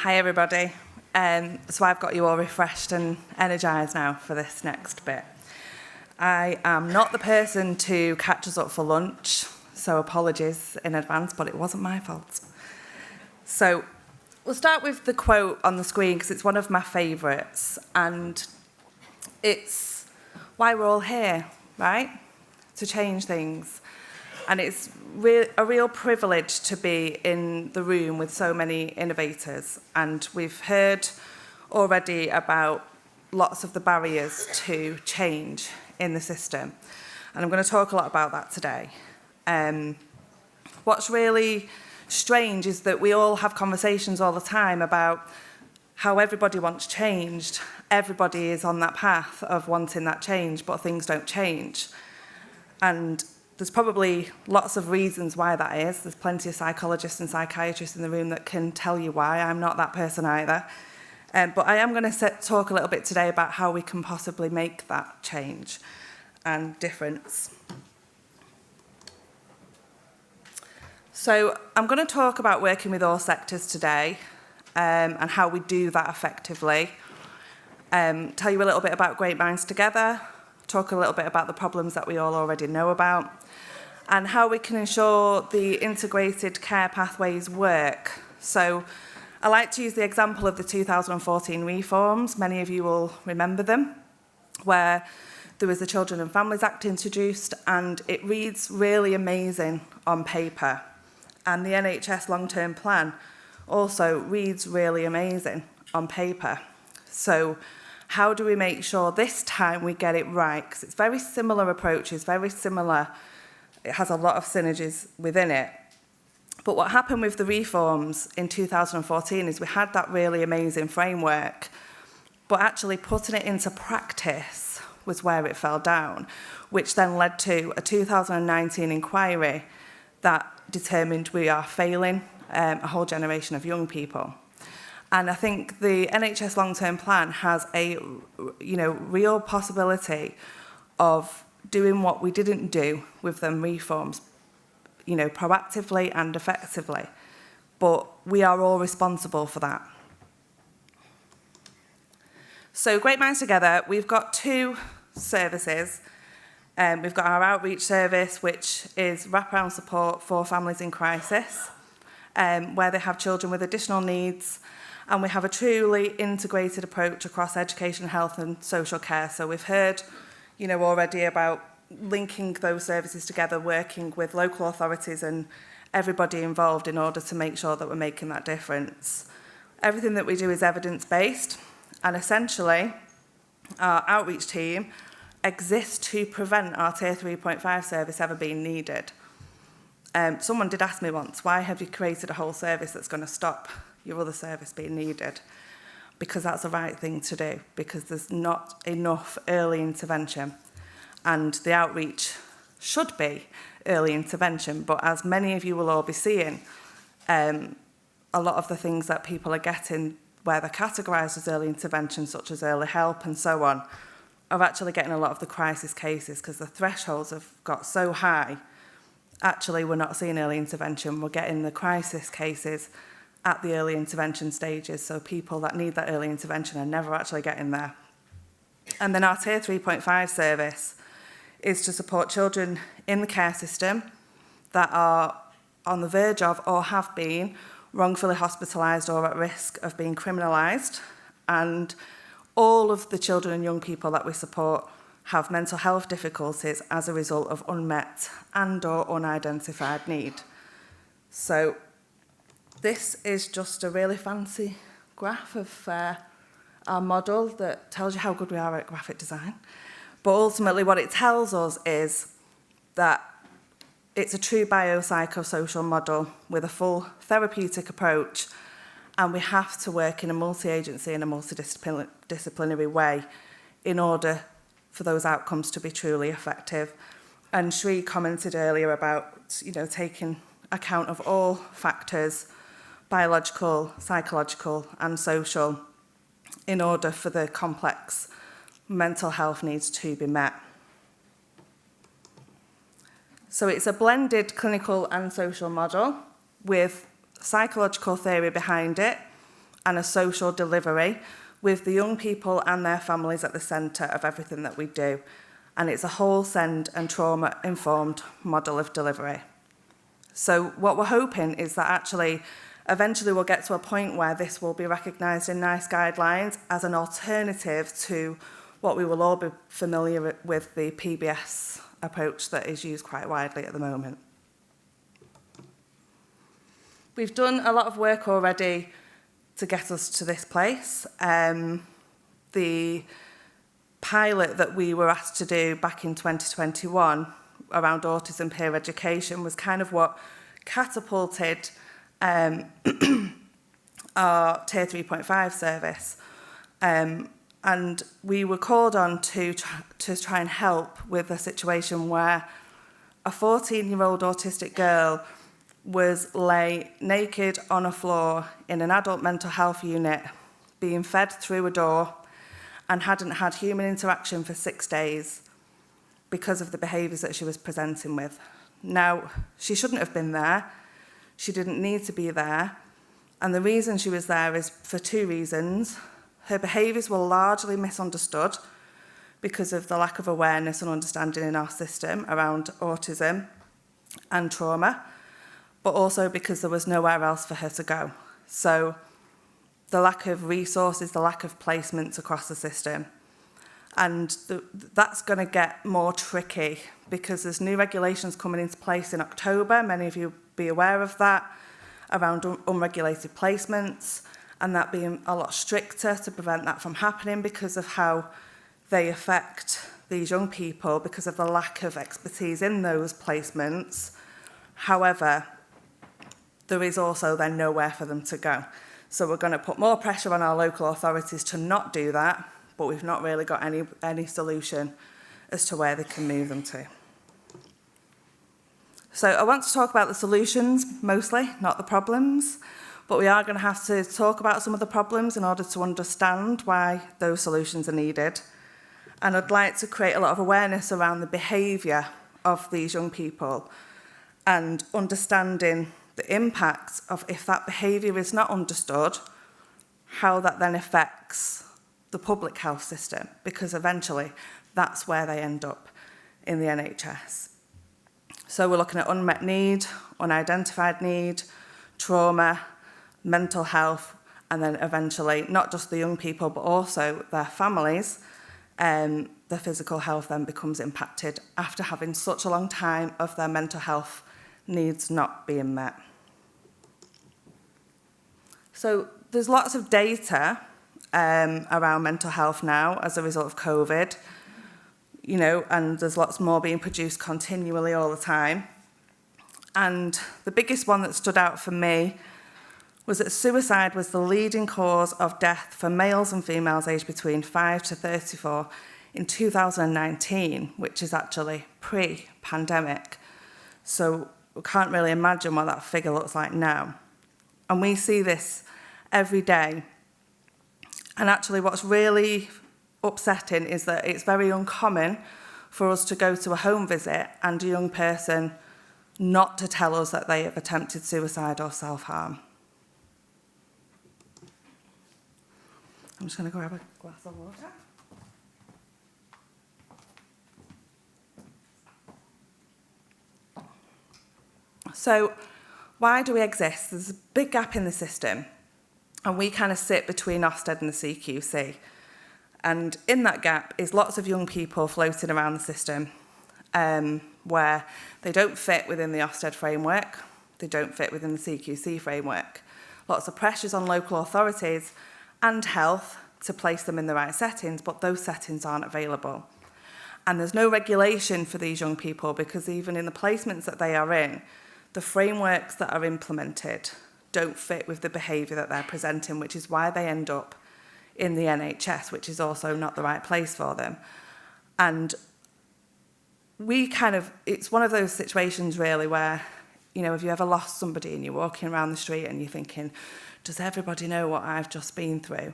Hi everybody. So I've got you all refreshed and energised now for this next bit. I am not the person to catch us up for lunch, so apologies in advance, but it wasn't my fault. So we'll start with the quote on the screen because it's one of my favourites, and it's why we're all here, right? To change things. And it's a real privilege to be in the room with so many innovators. And we've heard already about lots of the barriers to change in the system. And I'm going to talk a lot about that today. What's really strange is that we all have conversations all the time about how everybody wants changed. Everybody is on that path of wanting that change, but things don't change. And there's probably lots of reasons why that is. There's plenty of psychologists and psychiatrists in the room that can tell you why. I'm not that person either. But I am going to talk a little bit today about how we can possibly make that change and difference. So I'm going to talk about working with all sectors today and how we do that effectively. Tell you a little bit about Great Minds Together, talk a little bit about the problems that we all already know about, and how we can ensure the integrated care pathways work. So I like to use the example of the 2014 reforms. Many of you will remember them, where there was the Children and Families Act introduced, and it reads really amazing on paper. And the NHS long-term plan also reads really amazing on paper. So how do we make sure this time we get it right? Because it's very similar approaches, very similar. It has a lot of synergies within it. But what happened with the reforms in 2014 is we had that really amazing framework, but actually putting it into practice was where it fell down, which then led to a 2019 inquiry that determined we are failing a whole generation of young people. And I think the NHS long-term plan has a real possibility of doing what we didn't do with them reforms, proactively and effectively. But we are all responsible for that. So Great Minds Together, we've got two services. We've got our outreach service, which is wraparound support for families in crisis, where they have children with additional needs. And we have a truly integrated approach across education, health and social care. So we've heard, already about linking those services together, working with local authorities and everybody involved in order to make sure that we're making that difference. Everything that we do is evidence-based, and essentially our outreach team exists to prevent our Tier 3.5 service ever being needed. Someone did ask me once, why have you created a whole service that's going to stop your other service being needed? Because that's the right thing to do, because there's not enough early intervention. And the outreach should be early intervention, but as many of you will all be seeing, a lot of the things that people are getting where they're categorised as early intervention, such as early help and so on, are actually getting a lot of the crisis cases because the thresholds have got so high. Actually, we're not seeing early intervention, we're getting the crisis cases at the early intervention stages, so people that need that early intervention are never actually getting there. And then our Tier 3.5 service is to support children in the care system that are on the verge of or have been wrongfully hospitalised or at risk of being criminalised. And all of the children and young people that we support have mental health difficulties as a result of unmet and or unidentified need. So this is just a really fancy graph of our model that tells you how good we are at graphic design. But ultimately what it tells us is that it's a true biopsychosocial model with a full therapeutic approach, and we have to work in a multi-agency and a multidisciplinary way in order for those outcomes to be truly effective. And Shri commented earlier about, taking account of all factors, biological, psychological and social, in order for the complex mental health needs to be met. So it's a blended clinical and social model with psychological theory behind it and a social delivery with the young people and their families at the centre of everything that we do. And it's a whole, send and trauma-informed model of delivery. So what we're hoping is that actually eventually we'll get to a point where this will be recognised in NICE guidelines as an alternative to what we will all be familiar with, the PBS approach that is used quite widely at the moment. We've done a lot of work already to get us to this place. The pilot that we were asked to do back in 2021 around autism peer education was kind of what catapulted our Tier 3.5 service. And we were called on to try and help with a situation where a 14-year-old autistic girl was lay naked on a floor in an adult mental health unit, being fed through a door, and hadn't had human interaction for 6 days because of the behaviours that she was presenting with. Now, she shouldn't have been there. She didn't need to be there. And the reason she was there is for 2 reasons. Her behaviours were largely misunderstood because of the lack of awareness and understanding in our system around autism and trauma, but also because there was nowhere else for her to go. So the lack of resources, the lack of placements across the system. And that's going to get more tricky because there's new regulations coming into place in October. Many of you will be aware of that, around unregulated placements, and that being a lot stricter to prevent that from happening because of how they affect these young people because of the lack of expertise in those placements. However, there is also then nowhere for them to go. So we're going to put more pressure on our local authorities to not do that, but we've not really got any solution as to where they can move them to. So I want to talk about the solutions mostly, not the problems, but we are going to have to talk about some of the problems in order to understand why those solutions are needed. And I'd like to create a lot of awareness around the behaviour of these young people and understanding the impact of, if that behaviour is not understood, how that then affects the public health system, because eventually that's where they end up in the NHS. So we're looking at unmet need, unidentified need, trauma, mental health, and then eventually not just the young people but also their families. Their physical health then becomes impacted after having such a long time of their mental health needs not being met. So there's lots of data around mental health now as a result of COVID, and there's lots more being produced continually all the time. And the biggest one that stood out for me was that suicide was the leading cause of death for males and females aged between 5 to 34 in 2019, which is actually pre-pandemic. So we can't really imagine what that figure looks like now. And we see this every day. And actually what's really upsetting is that it's very uncommon for us to go to a home visit and a young person not to tell us that they have attempted suicide or self-harm. I'm just going to grab a glass of water. So why do we exist? There's a big gap in the system, and we kind of sit between Ofsted and the CQC. And in that gap is lots of young people floating around the system where they don't fit within the Ofsted framework, they don't fit within the CQC framework. Lots of pressures on local authorities and health to place them in the right settings, but those settings aren't available. And there's no regulation for these young people because even in the placements that they are in, the frameworks that are implemented don't fit with the behaviour that they're presenting, which is why they end up in the NHS, which is also not the right place for them. And it's one of those situations really where, have you ever lost somebody and you're walking around the street and you're thinking, does everybody know what I've just been through?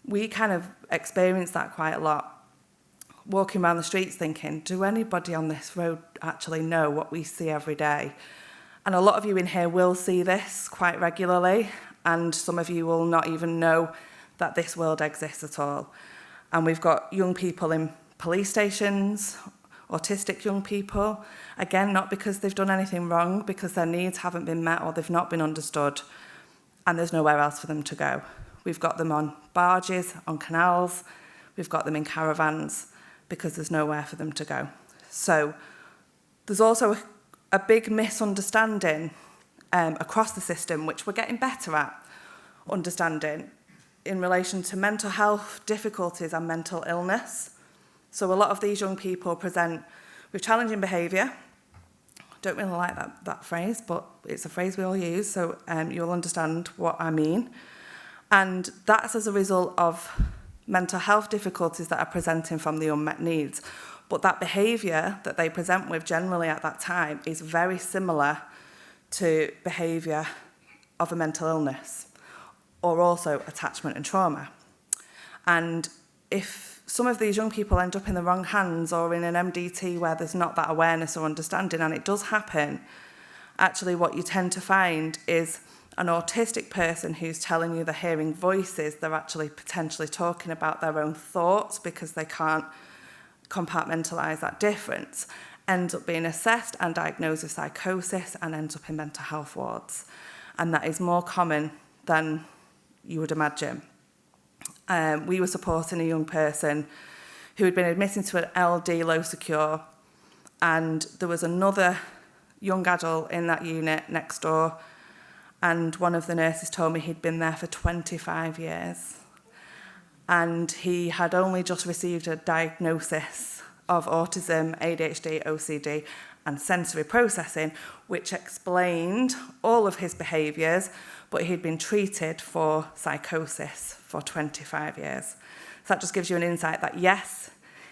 We kind of experience that quite a lot. Walking around the streets thinking, do anybody on this road actually know what we see every day? And a lot of you in here will see this quite regularly. and some of you will not even know that this world exists at all. And we've got young people in police stations, autistic young people, again, not because they've done anything wrong, because their needs haven't been met or they've not been understood, and there's nowhere else for them to go. We've got them on barges, on canals, we've got them in caravans, because there's nowhere for them to go. So there's also a big misunderstanding across the system, which we're getting better at understanding, in relation to mental health difficulties and mental illness. So a lot of these young people present with challenging behaviour. Don't really like that phrase, but it's a phrase we all use, so you'll understand what I mean. And that's as a result of mental health difficulties that are presenting from the unmet needs. But that behaviour that they present with generally at that time is very similar to behaviour of a mental illness, or also attachment and trauma. And if some of these young people end up in the wrong hands or in an MDT where there's not that awareness or understanding, and it does happen, actually what you tend to find is an autistic person who's telling you they're hearing voices, they're actually potentially talking about their own thoughts because they can't compartmentalise that difference, ends up being assessed and diagnosed with psychosis and ends up in mental health wards. And that is more common than you would imagine. We were supporting a young person who had been admitted to an LD low secure, and there was another young adult in that unit next door, and one of the nurses told me he'd been there for 25 years. And he had only just received a diagnosis of autism, ADHD, OCD, and sensory processing, which explained all of his behaviours, but he'd been treated for psychosis for 25 years. So that just gives you an insight that, yes,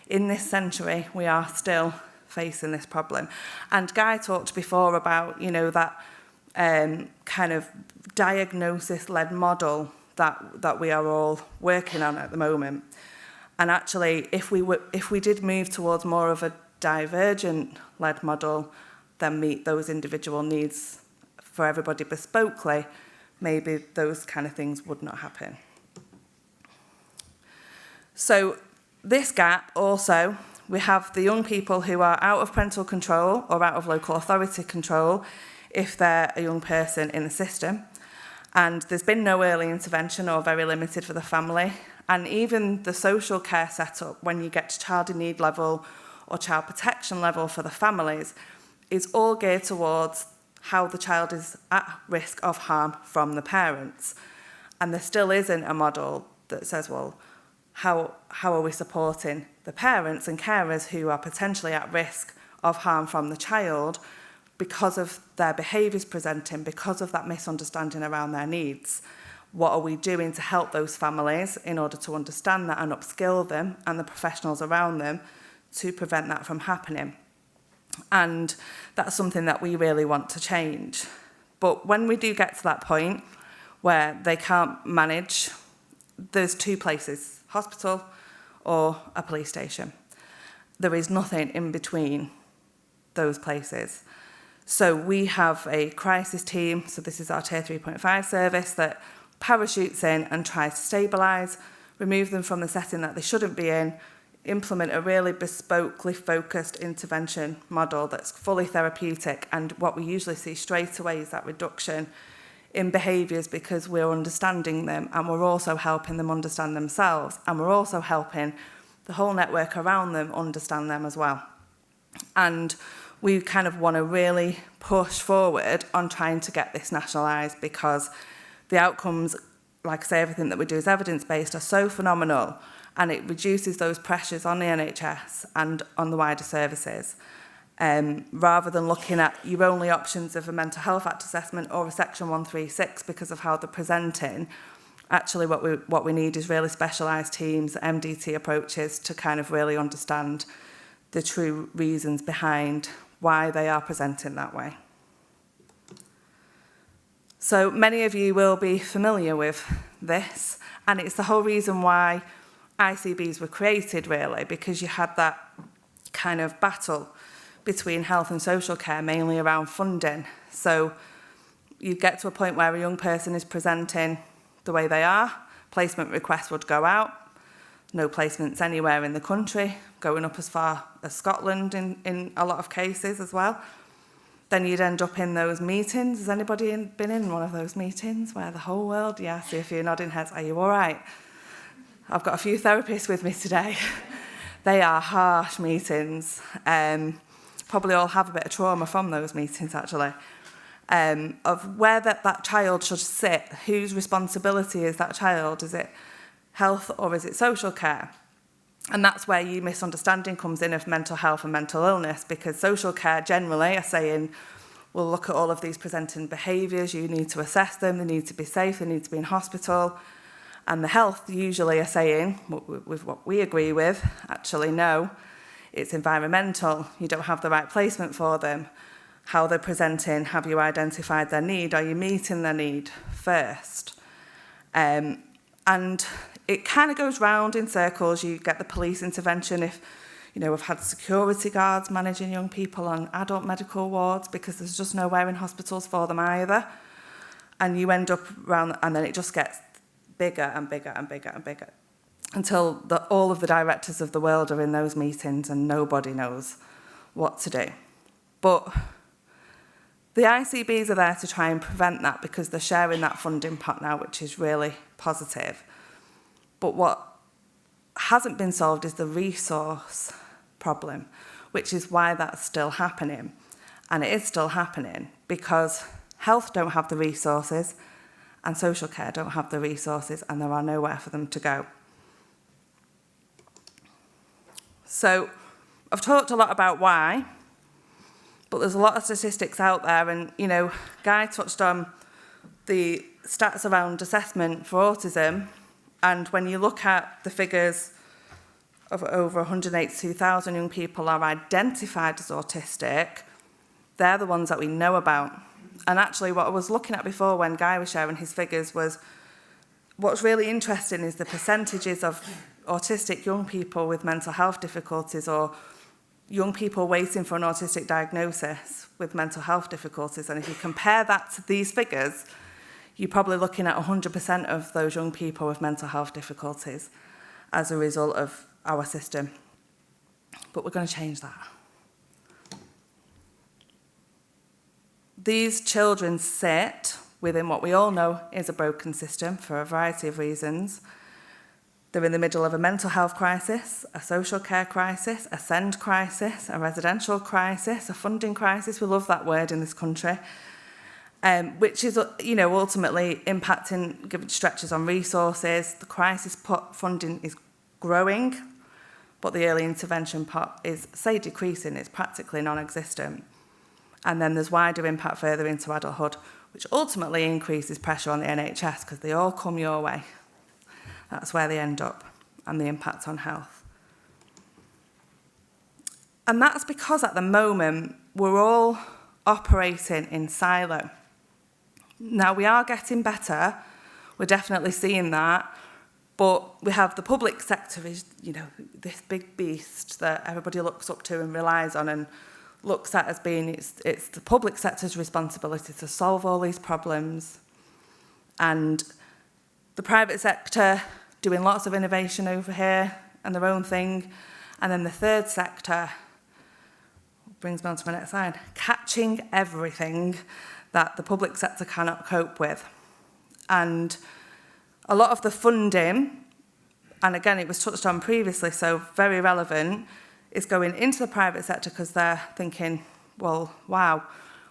in this century, we are still facing this problem. And Guy talked before about, that kind of diagnosis-led model that we are all working on at the moment. And actually, if we did move towards more of a divergent-led model, then meet those individual needs for everybody bespokely, maybe those kind of things would not happen. So this gap also, we have the young people who are out of parental control or out of local authority control if they're a young person in the system. And there's been no early intervention or very limited for the family. And even the social care setup, when you get to child in need level or child protection level for the families, is all geared towards how the child is at risk of harm from the parents. And there still isn't a model that says, well, how are we supporting the parents and carers who are potentially at risk of harm from the child because of their behaviours presenting, because of that misunderstanding around their needs? What are we doing to help those families in order to understand that and upskill them and the professionals around them to prevent that from happening? And that's something that we really want to change. But when we do get to that point where they can't manage, there's two places, hospital or a police station. There is nothing in between those places. So we have a crisis team, so this is our Tier 3.5 service, that parachutes in and tries to stabilise, remove them from the setting that they shouldn't be in, implement a really bespokely focused intervention model that's fully therapeutic. And what we usually see straight away is that reduction in behaviours because we're understanding them and we're also helping them understand themselves, and we're also helping the whole network around them understand them as well. And we kind of want to really push forward on trying to get this nationalised, because the outcomes, like I say, everything that we do is evidence-based, are so phenomenal, and it reduces those pressures on the NHS and on the wider services. Rather than looking at your only options of a Mental Health Act assessment or a Section 136 because of how they're presenting, actually what we need is really specialised teams, MDT approaches, to kind of really understand the true reasons behind why they are presenting that way. So many of you will be familiar with this, and it's the whole reason why ICBs were created, really, because you had that kind of battle between health and social care, mainly around funding. So you get to a point where a young person is presenting the way they are, placement requests would go out, no placements anywhere in the country, going up as far as Scotland in a lot of cases as well. Then you'd end up in those meetings. Has anybody been in one of those meetings where the whole world, yeah, see a few nodding heads, are you all right? I've got a few therapists with me today. They are harsh meetings. Probably all have a bit of trauma from those meetings, actually, of where that child should sit, whose responsibility is that child? Is it health or is it social care? And that's where your misunderstanding comes in of mental health and mental illness, because social care generally are saying, we'll look at all of these presenting behaviours, you need to assess them, they need to be safe, they need to be in hospital. And the health usually are saying, with what we agree with, actually no, it's environmental, you don't have the right placement for them, how they're presenting, have you identified their need, are you meeting their need first? And it kind of goes round in circles. You get the police intervention if, we've had security guards managing young people on adult medical wards because there's just nowhere in hospitals for them either. And you end up around, and then it just gets bigger and bigger and bigger and bigger until all of the directors of the world are in those meetings and nobody knows what to do. But the ICBs are there to try and prevent that because they're sharing that funding pot now, which is really positive. But what hasn't been solved is the resource problem, which is why that's still happening. And it is still happening because health don't have the resources and social care don't have the resources, and there are nowhere for them to go. So I've talked a lot about why, but there's a lot of statistics out there, and, Guy touched on the stats around assessment for autism. And when you look at the figures of over 182,000 young people are identified as autistic, they're the ones that we know about. And actually what I was looking at before when Guy was sharing his figures was, what's really interesting is the percentages of autistic young people with mental health difficulties or young people waiting for an autistic diagnosis with mental health difficulties. And if you compare that to these figures, you're probably looking at 100% of those young people with mental health difficulties as a result of our system. But we're going to change that. These children sit within what we all know is a broken system for a variety of reasons. They're in the middle of a mental health crisis, a social care crisis, a SEND crisis, a residential crisis, a funding crisis. We love that word in this country. Which is, ultimately impacting, giving stretches on resources. The crisis pot funding is growing, but the early intervention pot is, say, decreasing. It's practically non-existent. And then there's wider impact further into adulthood, which ultimately increases pressure on the NHS because they all come your way. That's where they end up, and the impact on health. And that's because at the moment, we're all operating in silo. Now, we are getting better. We're definitely seeing that. But we have the public sector is, this big beast that everybody looks up to and relies on and looks at as being it's the public sector's responsibility to solve all these problems. And the private sector doing lots of innovation over here and their own thing. And then the third sector brings me on to my next slide, catching everything that the public sector cannot cope with. And a lot of the funding, and again, it was touched on previously, so very relevant, is going into the private sector because they're thinking, well, wow,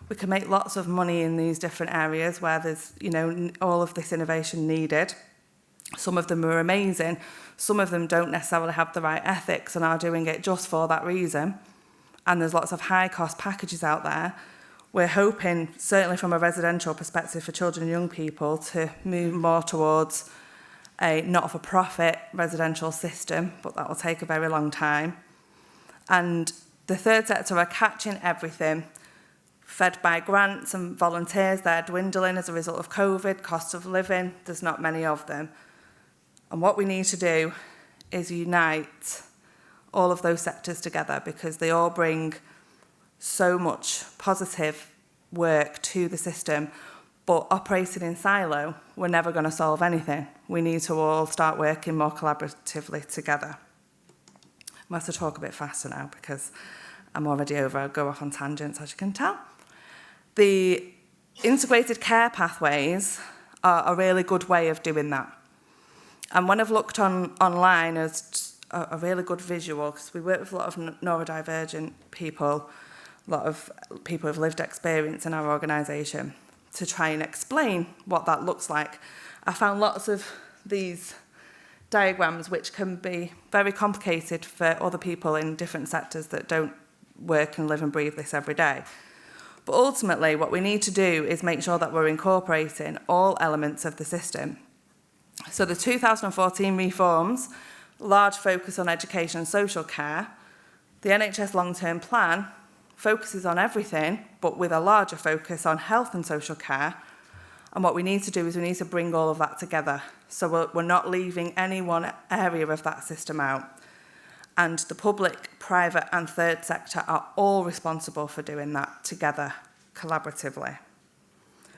we can make lots of money in these different areas where there's, all of this innovation needed. Some of them are amazing. Some of them don't necessarily have the right ethics and are doing it just for that reason. And there's lots of high-cost packages out there. We're hoping, certainly from a residential perspective for children and young people, to move more towards a not-for-profit residential system, but that will take a very long time. And the third sector are catching everything, fed by grants and volunteers. They're dwindling as a result of COVID, cost of living. There's not many of them. And what we need to do is unite all of those sectors together because they all bring so much positive work to the system, But operating in silo, we're never going to solve anything. We need to all start working more collaboratively together. I must have talk a bit faster now because I'm already over. I'll go off on tangents, as you can tell. The integrated care pathways are a really good way of doing that. And when I've looked online as a really good visual, because we work with a lot of neurodivergent people, a lot of people with lived experience in our organisation, to try and explain what that looks like. I found lots of these diagrams which can be very complicated for other people in different sectors that don't work and live and breathe this every day. But ultimately, what we need to do is make sure that we're incorporating all elements of the system. So the 2014 reforms, large focus on education and social care. The NHS long-term plan focuses on everything, but with a larger focus on health and social care. And what we need to do is we need to bring all of that together. So we're not leaving any one area of that system out. And the public, private and third sector are all responsible for doing that together, collaboratively.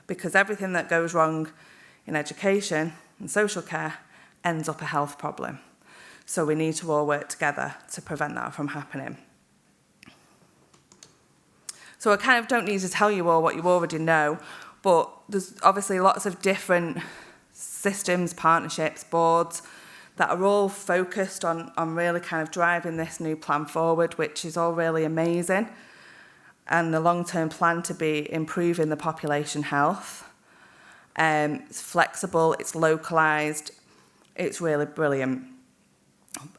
Because everything that goes wrong in education and social care ends up a health problem. So we need to all work together to prevent that from happening. So I kind of don't need to tell you all what you already know, but there's obviously lots of different systems, partnerships, boards that are all focused on really kind of driving this new plan forward, which is all really amazing. And the long-term plan to be improving the population health. It's flexible, it's localised, it's really brilliant.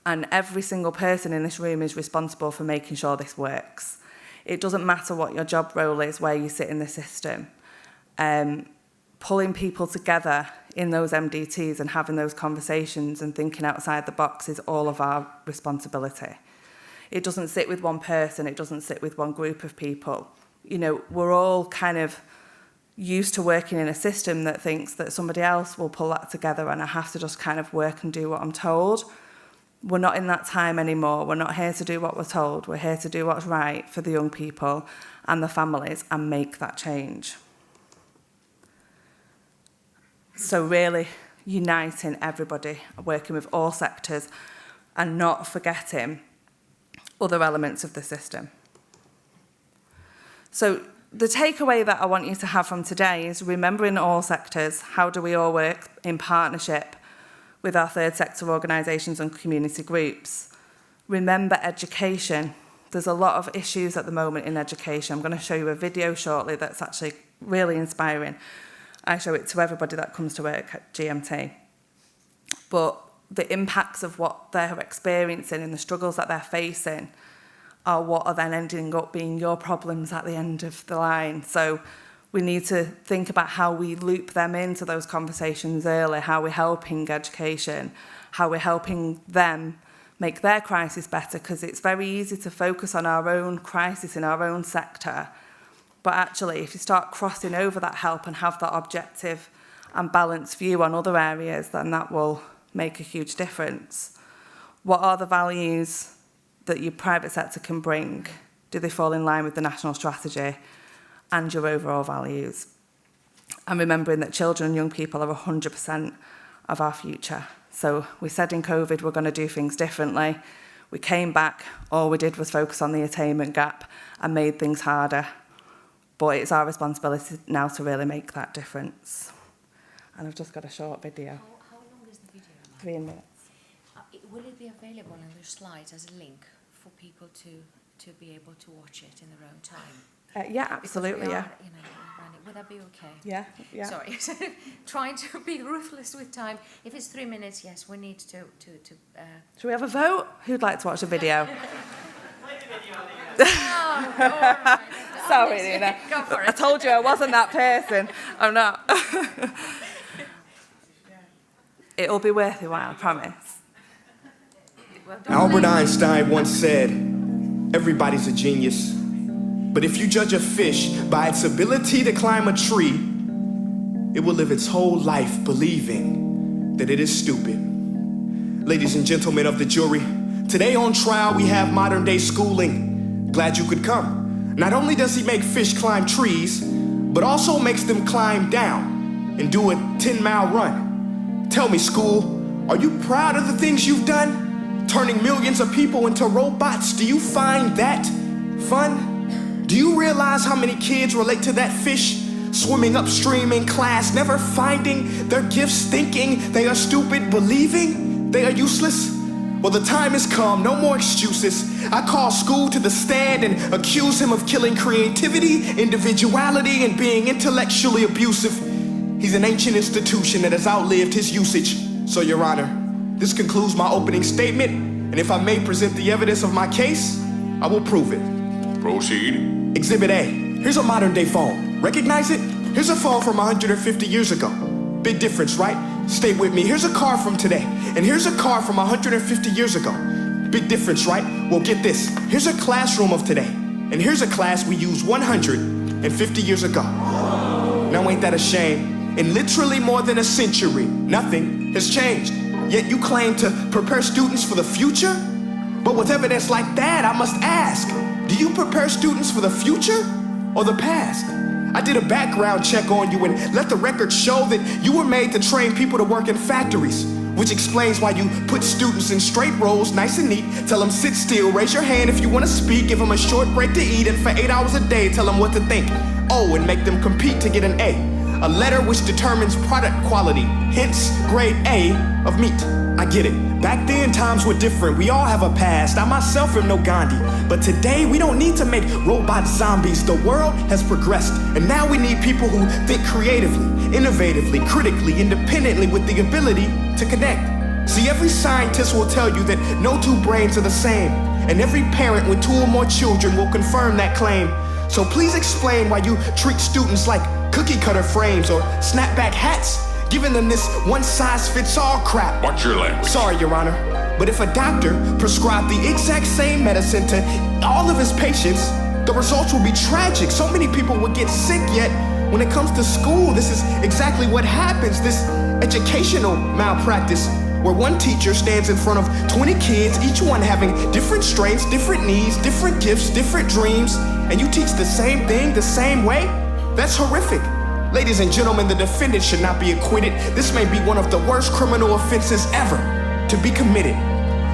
And every single person in this room is responsible for making sure this works. It doesn't matter what your job role is, where you sit in the system. Pulling people together in those MDTs and having those conversations and thinking outside the box is all of our responsibility. It doesn't sit with one person, it doesn't sit with one group of people. You know, we're all kind of used to working in a system that thinks that somebody else will pull that together and I have to just kind of work and do what I'm told. We're not in that time anymore. We're not here to do what we're told. We're here to do what's right for the young people and the families and make that change. So really uniting everybody, working with all sectors and not forgetting other elements of the system. So the takeaway that I want you to have from today is remembering all sectors. How do we all work in partnership with our third sector organisations and community groups? Remember education. There's a lot of issues at the moment in education. I'm going to show you a video shortly that's actually really inspiring. I show it to everybody that comes to work at GMT. But the impacts of what they're experiencing and the struggles that they're facing are what are then ending up being your problems at the end of the line. So we need to think about how we loop them into those conversations early, how we're helping education, how we're helping them make their crisis better, because it's very easy to focus on our own crisis in our own sector. But actually, if you start crossing over that help and have that objective and balanced view on other areas, then that will make a huge difference. What are the values that your private sector can bring? Do they fall in line with the national strategy and your overall values? And remembering that children and young people are 100% of our future. So we said in COVID we're going to do things differently. We came back, all we did was focus on the attainment gap and made things harder. But it's our responsibility now to really make that difference. And I've just got a short video. How long is the video? 3 minutes. Will it be available in the slides as a link for people to be able to watch it in their own time? Yeah, absolutely, yeah. Would that be okay? Yeah, yeah. Sorry, trying to be ruthless with time. If it's 3 minutes, yes, we need to Should we have a vote? Who'd like to watch the video? Play the video. Oh, all right. Sorry, Nina. Go for it. I told you I wasn't that person. I'm not. It'll be worth your while, I promise. Well, Albert Einstein once said, everybody's a genius, but if you judge a fish by its ability to climb a tree, it will live its whole life believing that it is stupid. Ladies and gentlemen of the jury, today on trial we have modern day schooling. Glad you could come. Not only does he make fish climb trees, but also makes them climb down and do a 10-mile run. Tell me, school, are you proud of the things you've done? Turning millions of people into robots, do you find that fun? Do you realize how many kids relate to that fish swimming upstream in class, never finding their gifts, thinking they are stupid, believing they are useless? Well, the time has come, no more excuses. I call school to the stand and accuse him of killing creativity, individuality, and being intellectually abusive. He's an ancient institution that has outlived his usage. So, Your Honor, this concludes my opening statement, and if I may present the evidence of my case, I will prove it. Proceed. Exhibit A. Here's a modern-day phone. Recognize it? Here's a phone from 150 years ago. Big difference, right? Stay with me. Here's a car from today, and here's a car from 150 years ago. Big difference, right? Well, get this. Here's a classroom of today, and here's a class we used 150 years ago. Now, ain't that a shame? In literally more than a century, nothing has changed. Yet you claim to prepare students for the future? But with evidence like that, I must ask, do you prepare students for the future or the past? I did a background check on you and let the record show that you were made to train people to work in factories, which explains why you put students in straight rows, nice and neat, tell them sit still, raise your hand if you want to speak, give them a short break to eat, and for 8 hours a day, tell them what to think. Oh, and make them compete to get an A letter which determines product quality, hence grade A of meat. I get it. Back then, times were different. We all have a past. I myself am no Gandhi. But today, we don't need to make robot zombies. The world has progressed. And now we need people who think creatively, innovatively, critically, independently, with the ability to connect. See, every scientist will tell you that no two brains are the same. And every parent with 2 or more children will confirm that claim. So please explain why you treat students like cookie cutter frames or snapback hats, giving them this one-size-fits-all crap. Watch your language. Sorry, Your Honor, but if a doctor prescribed the exact same medicine to all of his patients, the results would be tragic. So many people would get sick, yet when it comes to school, this is exactly what happens, this educational malpractice, where one teacher stands in front of 20 kids, each one having different strengths, different needs, different gifts, different dreams, and you teach the same thing the same way? That's horrific. Ladies and gentlemen, the defendant should not be acquitted. This may be one of the worst criminal offenses ever to be committed.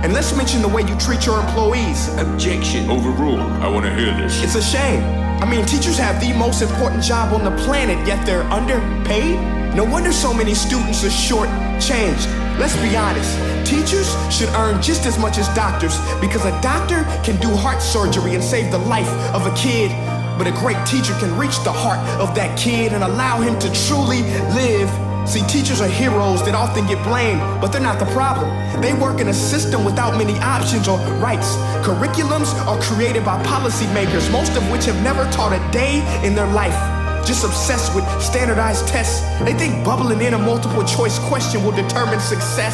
And let's mention the way you treat your employees. Objection. Overruled. I want to hear this. It's a shame. I mean, teachers have the most important job on the planet, yet they're underpaid? No wonder so many students are short-changed. Let's be honest. Teachers should earn just as much as doctors, because a doctor can do heart surgery and save the life of a kid. But a great teacher can reach the heart of that kid and allow him to truly live. See, teachers are heroes that often get blamed, but they're not the problem. They work in a system without many options or rights. Curriculums are created by policymakers, most of which have never taught a day in their life. Just obsessed with standardized tests. They think bubbling in a multiple choice question will determine success.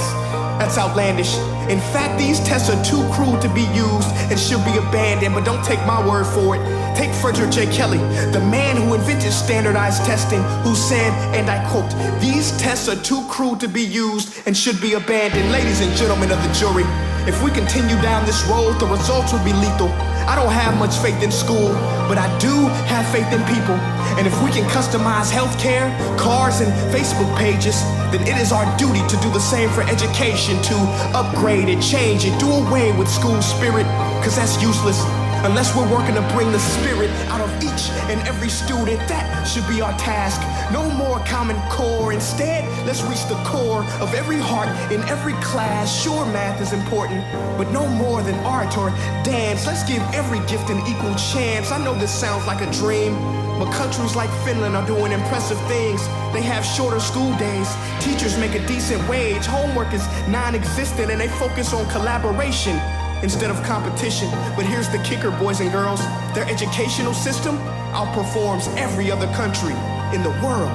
That's outlandish. In fact, these tests are too cruel to be used and should be abandoned, but don't take my word for it. Take Frederick J. Kelly, the man who invented standardized testing, who said, and I quote, "These tests are too cruel to be used and should be abandoned." Ladies and gentlemen of the jury, if we continue down this road, the results will be lethal. I don't have much faith in school, but I do have faith in people. And if we can customize healthcare, cars, and Facebook pages, then it is our duty to do the same for education, to upgrade and change and do away with school spirit, because that's useless. Unless we're working to bring the spirit out of each and every student, that should be our task. No more Common Core. Instead, let's reach the core of every heart in every class. Sure, math is important, but no more than art or dance. Let's give every gift an equal chance. I know this sounds like a dream, but countries like Finland are doing impressive things. They have shorter school days. Teachers make a decent wage. Homework is non-existent, and they focus on collaboration instead of competition. But here's the kicker, boys and girls. Their educational system outperforms every other country in the world.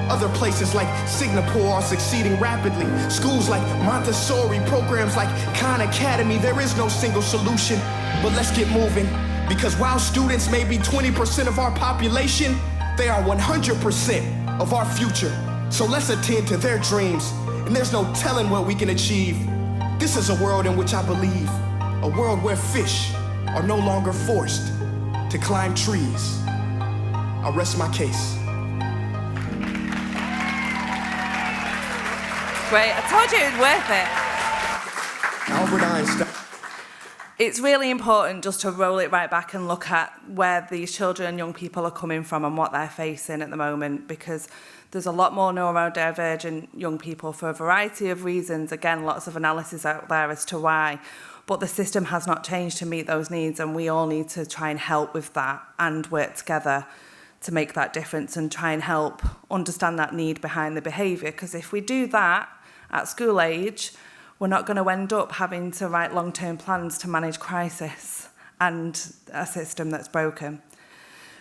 Other places like Singapore are succeeding rapidly. Schools like Montessori, programs like Khan Academy, there is no single solution. But let's get moving, because while students may be 20% of our population, they are 100% of our future. So let's attend to their dreams, and there's no telling what we can achieve. This is a world in which I believe. A world where fish are no longer forced to climb trees. I rest my case. Great. I told you it was worth it. Albert Einstein. It's really important just to roll it right back and look at where these children and young people are coming from and what they're facing at the moment, because there's a lot more neurodivergent young people for a variety of reasons. Again, lots of analysis out there as to why. But the system has not changed to meet those needs, and we all need to try and help with that and work together to make that difference and try and help understand that need behind the behaviour. Because if we do that at school age, we're not going to end up having to write long-term plans to manage crisis and a system that's broken.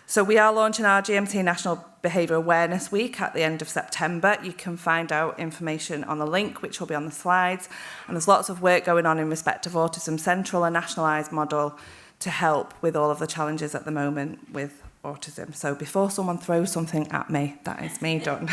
So we are launching our GMT National Behaviour Awareness Week at the end of September. You can find out information on the link, which will be on the slides. And there's lots of work going on in respect of autism, central and nationalised model, to help with all of the challenges at the moment with autism. So before someone throws something at me, that is me done.